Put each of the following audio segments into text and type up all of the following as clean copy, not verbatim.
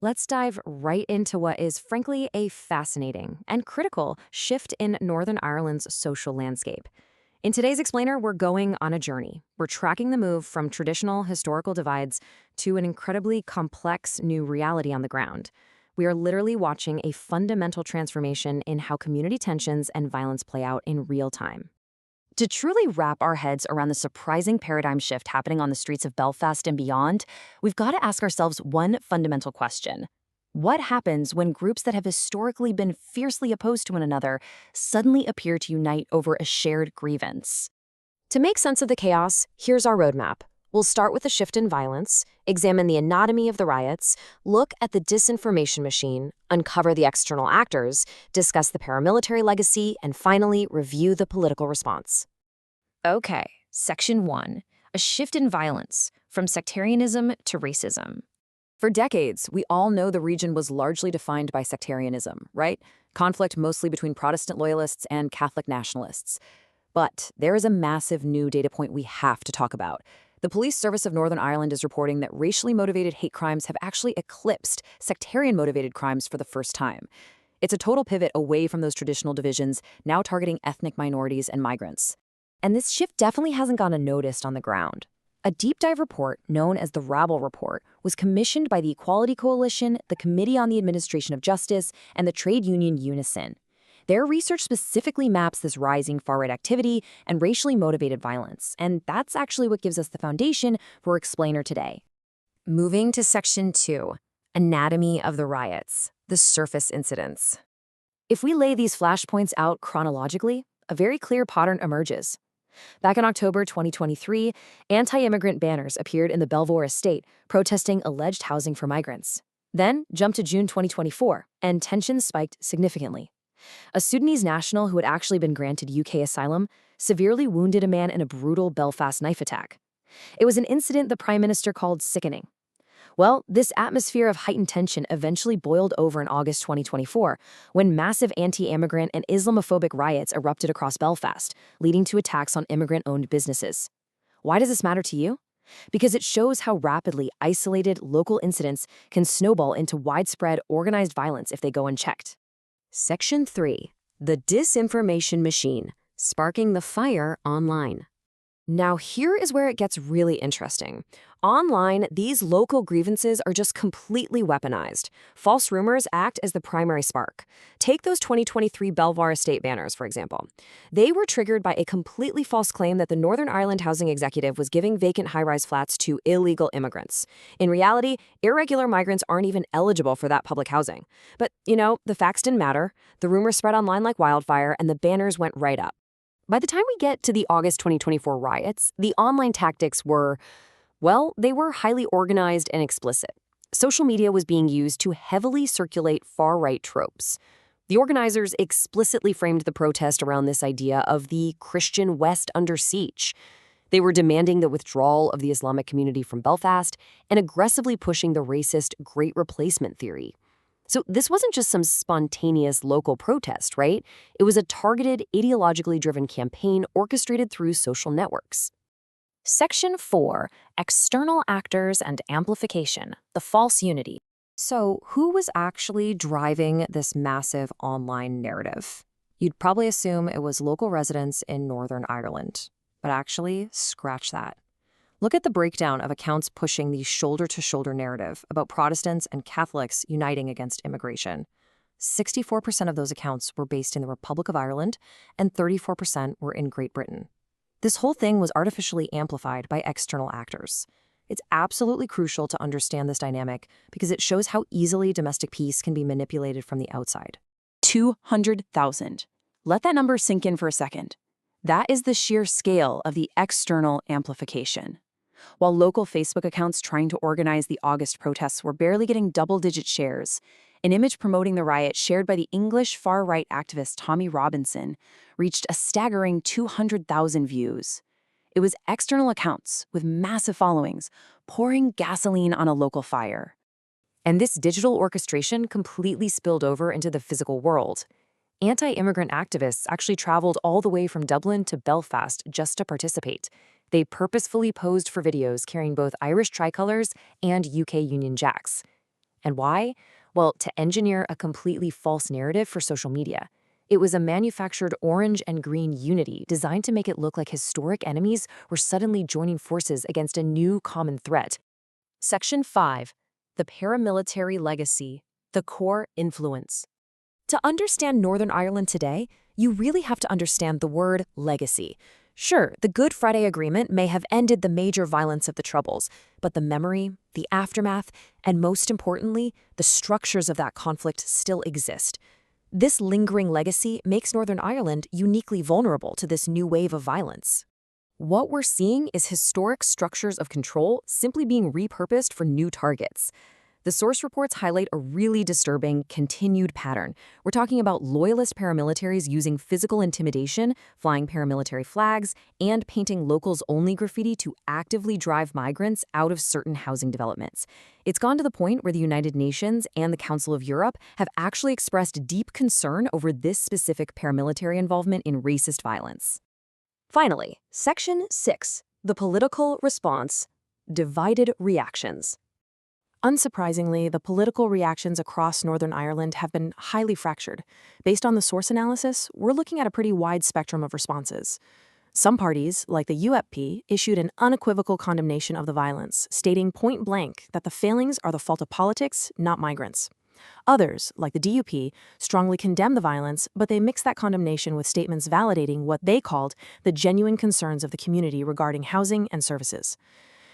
Let's dive right into what is, frankly, a fascinating and critical shift in Northern Ireland's social landscape. In today's Explainer, we're going on a journey. We're tracking the move from traditional historical divides to an incredibly complex new reality on the ground. We are literally watching a fundamental transformation in how community tensions and violence play out in real time. To truly wrap our heads around the surprising paradigm shift happening on the streets of Belfast and beyond, we've got to ask ourselves one fundamental question. What happens when groups that have historically been fiercely opposed to one another suddenly appear to unite over a shared grievance? To make sense of the chaos, here's our roadmap. We'll start with the shift in violence, examine the anatomy of the riots, look at the disinformation machine, uncover the external actors, discuss the paramilitary legacy, and finally, review the political response. Okay, Section 1, a shift in violence, from sectarianism to racism. For decades, we all know the region was largely defined by sectarianism, right? Conflict mostly between Protestant loyalists and Catholic nationalists. But there is a massive new data point we have to talk about. The Police Service of Northern Ireland is reporting that racially motivated hate crimes have actually eclipsed sectarian-motivated crimes for the first time. It's a total pivot away from those traditional divisions, now targeting ethnic minorities and migrants. And this shift definitely hasn't gone unnoticed on the ground. A deep dive report, known as the Rabble Report, was commissioned by the Equality Coalition, the Committee on the Administration of Justice, and the trade union Unison. Their research specifically maps this rising far-right activity and racially motivated violence, and that's actually what gives us the foundation for Explainer today. Moving to Section 2, Anatomy of the Riots, the Surface Incidents. If we lay these flashpoints out chronologically, a very clear pattern emerges. Back in October 2023, anti-immigrant banners appeared in the Belvoir estate, protesting alleged housing for migrants. Then, jump to June 2024, and tensions spiked significantly. A Sudanese national who had actually been granted UK asylum severely wounded a man in a brutal Belfast knife attack. It was an incident the Prime Minister called sickening. Well, this atmosphere of heightened tension eventually boiled over in August 2024, when massive anti-immigrant and Islamophobic riots erupted across Belfast, leading to attacks on immigrant-owned businesses. Why does this matter to you? Because it shows how rapidly isolated local incidents can snowball into widespread organized violence if they go unchecked. Section 3. The Disinformation Machine, Sparking the Fire Online. Now here is where it gets really interesting. Online, these local grievances are just completely weaponized. False rumors act as the primary spark. Take those 2023 Belvoir estate banners, for example. They were triggered by a completely false claim that the Northern Ireland Housing Executive was giving vacant high-rise flats to illegal immigrants. In reality, irregular migrants aren't even eligible for that public housing. But, the facts didn't matter. The rumors spread online like wildfire, and the banners went right up. By the time we get to the August 2024 riots, the online tactics were, they were highly organized and explicit. Social media was being used to heavily circulate far-right tropes. The organizers explicitly framed the protest around this idea of the Christian West under siege. They were demanding the withdrawal of the Islamic community from Belfast and aggressively pushing the racist Great Replacement theory. So this wasn't just some spontaneous local protest, right? It was a targeted, ideologically driven campaign orchestrated through social networks. Section 4, External Actors and Amplification, the False Unity. So who was actually driving this massive online narrative? You'd probably assume it was local residents in Northern Ireland. But actually, scratch that. Look at the breakdown of accounts pushing the shoulder-to-shoulder narrative about Protestants and Catholics uniting against immigration. 64% of those accounts were based in the Republic of Ireland, and 34% were in Great Britain. This whole thing was artificially amplified by external actors. It's absolutely crucial to understand this dynamic because it shows how easily domestic peace can be manipulated from the outside. 200,000. Let that number sink in for a second. That is the sheer scale of the external amplification. While local Facebook accounts trying to organize the August protests were barely getting double-digit shares, an image promoting the riot shared by the English far-right activist Tommy Robinson reached a staggering 200,000 views. It was external accounts with massive followings pouring gasoline on a local fire. And this digital orchestration completely spilled over into the physical world. Anti-immigrant activists actually traveled all the way from Dublin to Belfast just to participate. They purposefully posed for videos carrying both Irish tricolors and UK Union Jacks. And why? Well, to engineer a completely false narrative for social media. It was a manufactured orange and green unity designed to make it look like historic enemies were suddenly joining forces against a new common threat. Section 5. The Paramilitary Legacy, the Core Influence. To understand Northern Ireland today, you really have to understand the word legacy. Sure, the Good Friday Agreement may have ended the major violence of the Troubles, but the memory, the aftermath, and most importantly, the structures of that conflict still exist. This lingering legacy makes Northern Ireland uniquely vulnerable to this new wave of violence. What we're seeing is historic structures of control simply being repurposed for new targets. The source reports highlight a really disturbing, continued pattern. We're talking about loyalist paramilitaries using physical intimidation, flying paramilitary flags, and painting locals-only graffiti to actively drive migrants out of certain housing developments. It's gone to the point where the United Nations and the Council of Europe have actually expressed deep concern over this specific paramilitary involvement in racist violence. Finally, Section 6, the political response, divided reactions. Unsurprisingly, the political reactions across Northern Ireland have been highly fractured. Based on the source analysis, we're looking at a pretty wide spectrum of responses. Some parties, like the UEP, issued an unequivocal condemnation of the violence, stating point blank that the failings are the fault of politics, not migrants. Others, like the DUP, strongly condemned the violence, but they mixed that condemnation with statements validating what they called the genuine concerns of the community regarding housing and services.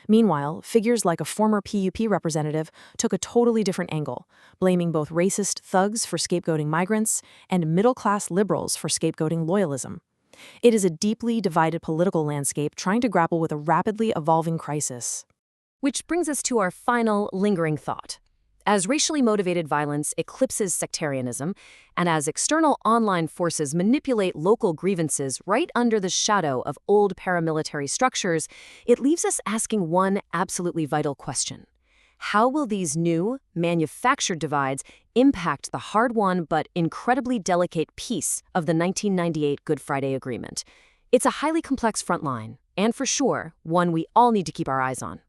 Meanwhile, figures like a former PUP representative took a totally different angle, blaming both racist thugs for scapegoating migrants and middle-class liberals for scapegoating loyalism. It is a deeply divided political landscape trying to grapple with a rapidly evolving crisis. Which brings us to our final lingering thought. As racially motivated violence eclipses sectarianism, and as external online forces manipulate local grievances right under the shadow of old paramilitary structures, it leaves us asking one absolutely vital question. How will these new, manufactured divides impact the hard-won but incredibly delicate peace of the 1998 Good Friday Agreement? It's a highly complex front line, and for sure, one we all need to keep our eyes on.